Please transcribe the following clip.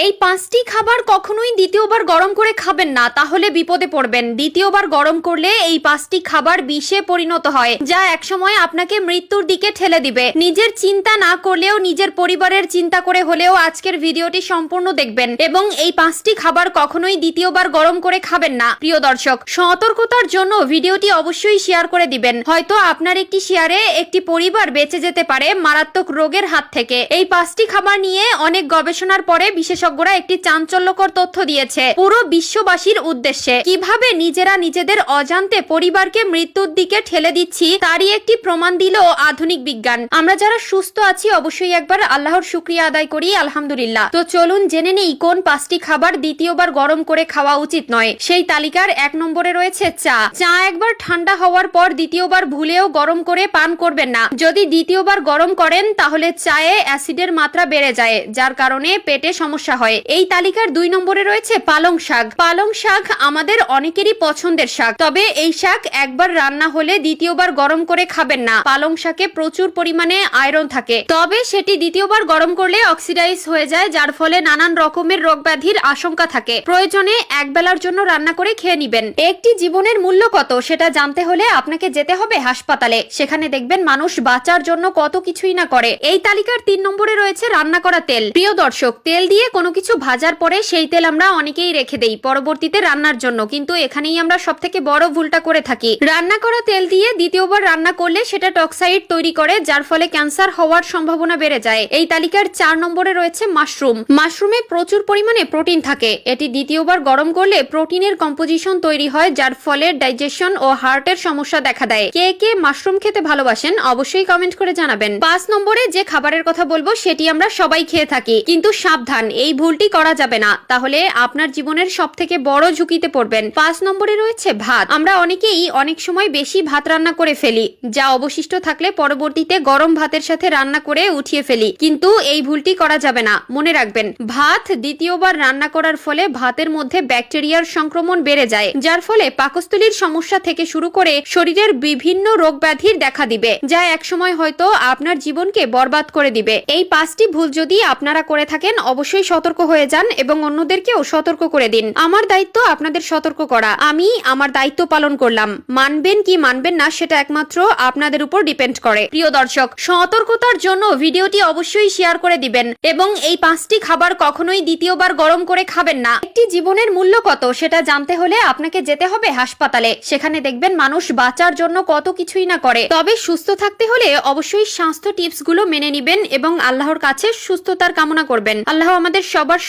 এই পাঁচটি খাবার কখনোই দ্বিতীয়বার গরম করে খাবেন না, তাহলে বিপদে পড়বেন। দ্বিতীয়বার গরম করলে এই পাঁচটি খাবার বিষে পরিণত হয়, যা একসময় আপনাকে মৃত্যুর দিকে ঠেলে দিবে। নিজের চিন্তা না করলেও নিজের পরিবারের চিন্তা করে হলেও আজকের ভিডিওটি সম্পূর্ণ দেখবেন এবং এই পাঁচটি খাবার কখনোই দ্বিতীয়বার গরম করে খাবেন না। প্রিয় দর্শক, সতর্কতার জন্য ভিডিওটি অবশ্যই শেয়ার করে দিবেন। হয়তো আপনার একটি শেয়ারে একটি পরিবার বেঁচে যেতে পারে মারাত্মক রোগের হাত থেকে। এই পাঁচটি খাবার নিয়ে অনেক গবেষণার পরে বিশেষজ্ঞরা একটি চাঞ্চল্যকর তথ্য দিয়েছে পুরো বিশ্ববাসীর উদ্দেশ্যে। কিভাবে নিজেরা নিজেদের অজান্তে পরিবারকে মৃত্যুর দিকে ঠেলে দিচ্ছি তারই একটি প্রমাণ দিল আধুনিক বিজ্ঞান। আমরা যারা সুস্থ আছি অবশ্যই একবার আল্লাহর শুকরিয়া আদায় করি, আলহামদুলিল্লাহ। তো চলুন জেনে নেই কোন পাঁচটি খাবার দ্বিতীয়বার গরম করে খাওয়া উচিত নয়। সেই তালিকার 1 নম্বরে রয়েছে চা। চা একবার ঠান্ডা হওয়ার পর দ্বিতীয়বার ভুলেও গরম করে পান করবেন না। যদি দ্বিতীয়বার গরম করেন তাহলে চায়ে অ্যাসিডের মাত্রা বেড়ে যায়, যার কারণে পেটে সমস্যা হয়। এই তালিকার 2 নম্বরে রয়েছে পালং শাক। পালং শাক আমাদের অনেকেরই পছন্দের শাক, তবে এই শাক একবার রান্না হলে দ্বিতীয়বার গরম করে খাবেন না। পালং শাকে প্রচুর পরিমাণে আয়রন থাকে, তবে সেটি দ্বিতীয়বার গরম করলে অক্সিডাইজ হয়ে যায়, যার ফলে নানান রকমের রোগ ব্যাধির আশঙ্কা থাকে। প্রয়োজনে এক বেলার জন্য রান্না করে খেয়ে নিবেন। একটি জীবনের মূল্য কত সেটা জানতে হলে আপনাকে যেতে হবে হাসপাতালে। সেখানে দেখবেন মানুষ বাঁচার জন্য কত কিছুই না করে। এই তালিকার 3 নম্বরে রয়েছে রান্না করা তেল। প্রিয় দর্শক, তেল দিয়ে কোনো কিছু ভাজার পরে সেই তেল আমরা অনেকেই রেখে দেই পরবর্তীতে রান্নার জন্য, কিন্তু এখানেই আমরা সবথেকে বড় ভুলটা করে থাকি। রান্না করা তেল দিয়ে দ্বিতীয়বার রান্না করলে সেটা টক্সাইড তৈরি করে, যার ফলে ক্যান্সার হওয়ার সম্ভাবনা বেড়ে যায়। এই তালিকার 4 নম্বরে রয়েছে মাশরুম। মাশরুমে প্রচুর পরিমাণে প্রোটিন থাকে। এটি দ্বিতীয়বার গরম করলে প্রোটিনের কম্পোজিশন তৈরি হয়, যার ফলে ডাইজেশন ও হার্টের সমস্যা দেখা দেয়। কে কে মাশরুম খেতে ভালোবাসেন অবশ্যই কমেন্ট করে জানাবেন। 5 নম্বরে যে খাবারের কথা বলবো সেটি আমরা সবাই খেয়ে থাকি, কিন্তু সাবধান, এই ভুলটি করা যাবে না, তাহলে আপনার জীবনের সবথেকে বড় ঝুঁকিতে পড়বেন। 5 নম্বরে রয়েছে ভাত। আমরা অনেকেই অনেক সময় বেশি ভাত রান্না করে ফেলি, যা অবশিষ্ট থাকলে পরবর্তীতে গরম ভাতের সাথে রান্না করে উঠিয়ে ফেলি, কিন্তু এই ভুলটি করা যাবে না। মনে রাখবেন, ভাত দ্বিতীয়বার রান্না করার ফলে ভাতের মধ্যে ব্যাকটেরিয়ার সংক্রমণ বেড়ে যায়, যার ফলে পাকস্থলীর সমস্যা থেকে শুরু করে শরীরের বিভিন্ন রোগ ব্যাধির দেখা দিবে, যা একসময় হয়তো আপনার জীবনকে বরবাদ করে দিবে। এই 5টি ভুল যদি আপনারা করে থাকেন অবশ্যই সতর্ক হয়ে যান এবং অন্যদেরকেও সতর্ক করে দিন। আমার দায়িত্ব আপনাদের সতর্ক করা, আমি আমার দায়িত্ব পালন করলাম। মানবেন কি মানবেন না সেটা একমাত্র আপনাদের উপর ডিপেন্ড করে। প্রিয় দর্শক, সতর্কতার জন্য ভিডিওটি অবশ্যই শেয়ার করে দিবেন এবং এই 5টি খাবার কখনোই দ্বিতীয়বার গরম করে খাবেন না। একটি জীবনের মূল্য কত সেটা জানতে হলে আপনাকে যেতে হবে হাসপাতালে। সেখানে দেখবেন মানুষ বাঁচার জন্য কত কিছুই না করে। তবে সুস্থ থাকতে হলে অবশ্যই স্বাস্থ্য টিপস গুলো মেনে নিবেন এবং আল্লাহর কাছে সুস্থতার কামনা করবেন। আল্লাহ আমাদের সবার